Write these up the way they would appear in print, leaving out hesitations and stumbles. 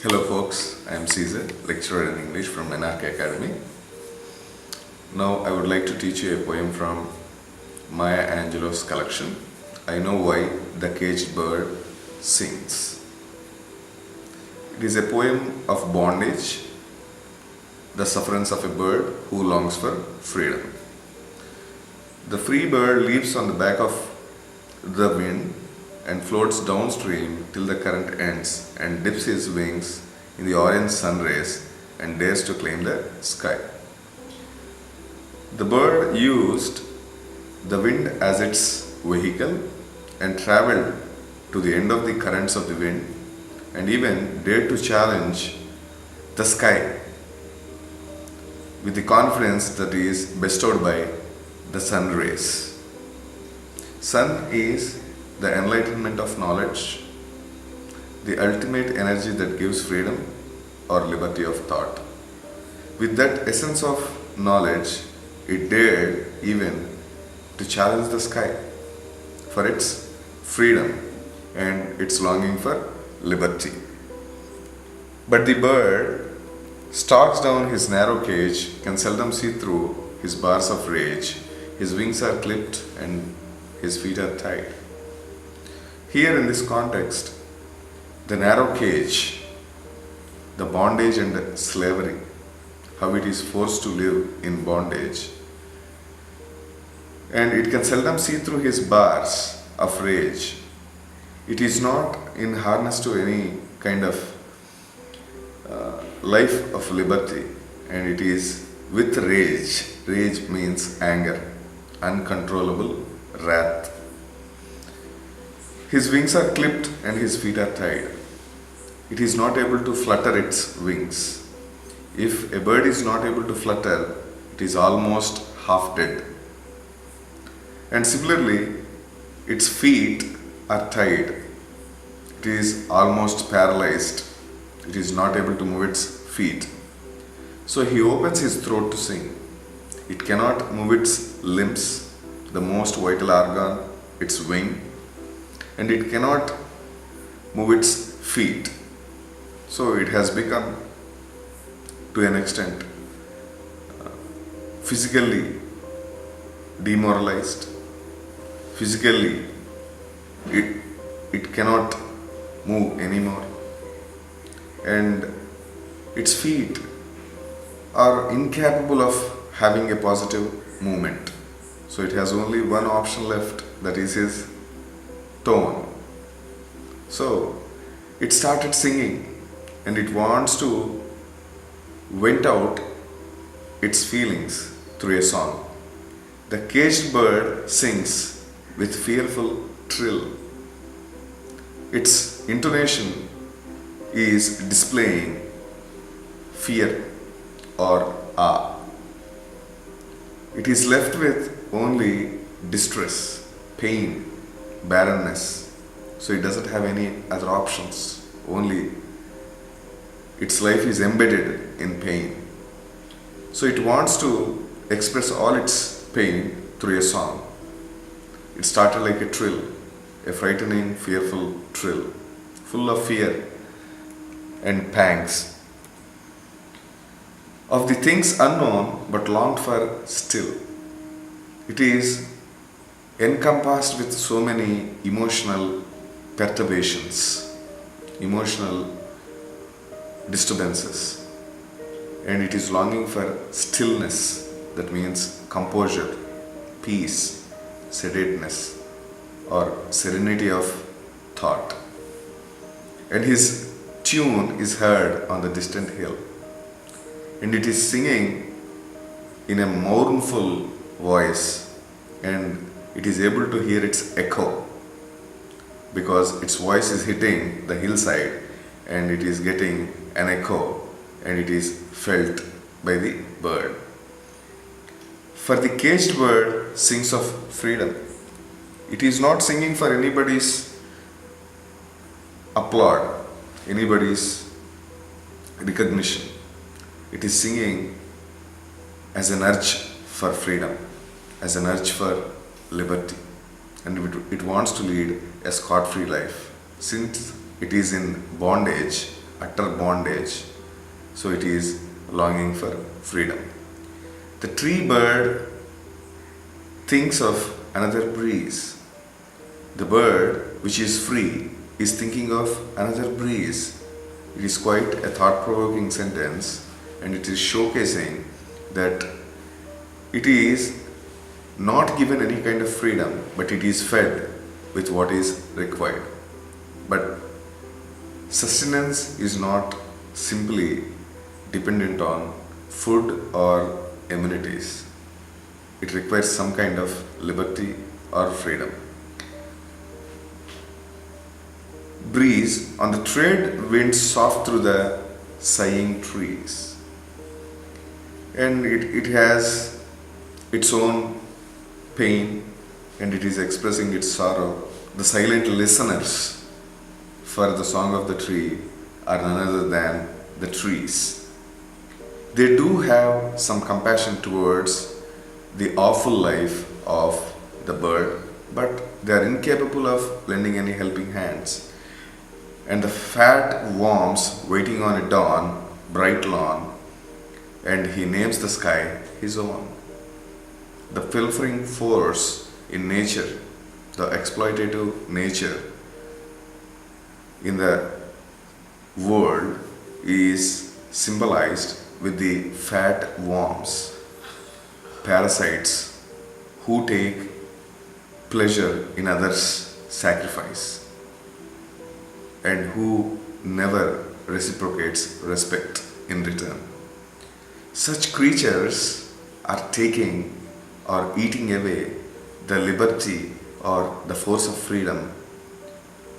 Hello folks, I am Caesar, lecturer in English from NRK Academy. Now I would like to teach you a poem from Maya Angelou's collection, I Know Why the Caged Bird Sings. It is a poem of bondage, the sufferance of a bird who longs for freedom. The free bird leaps on the back of the wind and floats downstream till the current ends and dips his wings in the orange sun rays and dares to claim the sky. The bird used the wind as its vehicle and traveled to the end of the currents of the wind and even dared to challenge the sky with the confidence that is bestowed by the sun rays. Sun is the enlightenment of knowledge, the ultimate energy that gives freedom or liberty of thought. With that essence of knowledge, it dared even to challenge the sky for its freedom and its longing for liberty. But the bird stalks down his narrow cage, can seldom see through his bars of rage. His wings are clipped and his feet are tied. Here in this context, the narrow cage, the bondage and slavery, how it is forced to live in bondage, and it can seldom see through his bars of rage. It is not in harness to any kind of life of liberty, and it is with rage. Rage means anger, uncontrollable wrath. His wings are clipped and his feet are tied. It is not able to flutter its wings. If a bird is not able to flutter, it is almost half dead. And similarly, its feet are tied. It is almost paralyzed. It is not able to move its feet. So he opens his throat to sing. It cannot move its limbs, the most vital organ, its wing, and it cannot move its feet. So it has become, to an extent, physically demoralized. Physically, it cannot move anymore. And its feet are incapable of having a positive movement. So it has only one option left, that is his tone. So it started singing and it wants to vent out its feelings through a song. The caged bird sings with fearful trill. Its intonation is displaying fear or awe. It is left with only distress, pain, barrenness. So it doesn't have any other options. Only its life is embedded in pain. So it wants to express all its pain through a song. It started like a trill, a frightening, fearful trill, full of fear and pangs of the things unknown but longed for still. It is encompassed with so many emotional perturbations, emotional disturbances, and it is longing for stillness, that means composure, peace, sedateness, or serenity of thought. And his tune is heard on the distant hill, and it is singing in a mournful voice, and it is able to hear its echo because its voice is hitting the hillside and it is getting an echo and it is felt by the bird. For the caged bird sings of freedom. It is not singing for anybody's applaud, anybody's recognition. It is singing as an urge for freedom, as an urge for liberty, and it wants to lead a scot-free life. Since it is in bondage utter bondage, so it is longing for freedom. The tree bird thinks of another breeze. The bird, which is free, is thinking of another breeze. It is quite a thought-provoking sentence, and it is showcasing that it is not given any kind of freedom, but it is fed with what is required. But sustenance is not simply dependent on food or amenities. It requires some kind of liberty or freedom. Breeze on the trade winds soft through the sighing trees, and it has its own pain, and it is expressing its sorrow. The silent listeners for the song of the tree are none other than the trees. They do have some compassion towards the awful life of the bird, but they are incapable of lending any helping hands. And the fat worms waiting on a dawn, bright lawn, and he names the sky his own. The pilfering force in nature, the exploitative nature in the world is symbolized with the fat worms, parasites who take pleasure in others' sacrifice and who never reciprocates respect in return. Such creatures are taking or eating away the liberty or the force of freedom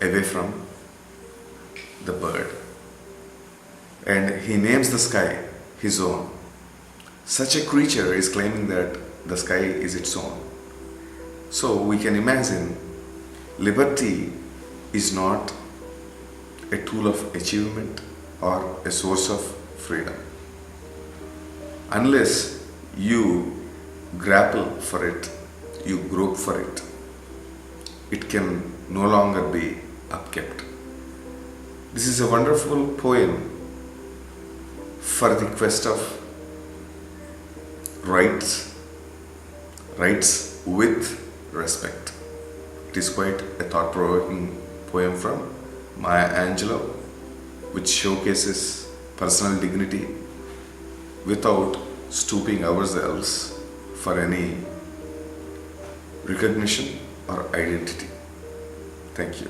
away from the bird. And he names the sky his own. Such a creature is claiming that the sky is its own. So we can imagine liberty is not a tool of achievement or a source of freedom. Unless you grapple for it, you grope for it, it can no longer be upkept. This is a wonderful poem for the quest of rights with respect. It is quite a thought-provoking poem from Maya Angelou, which showcases personal dignity without stooping ourselves for any recognition or identity. Thank you.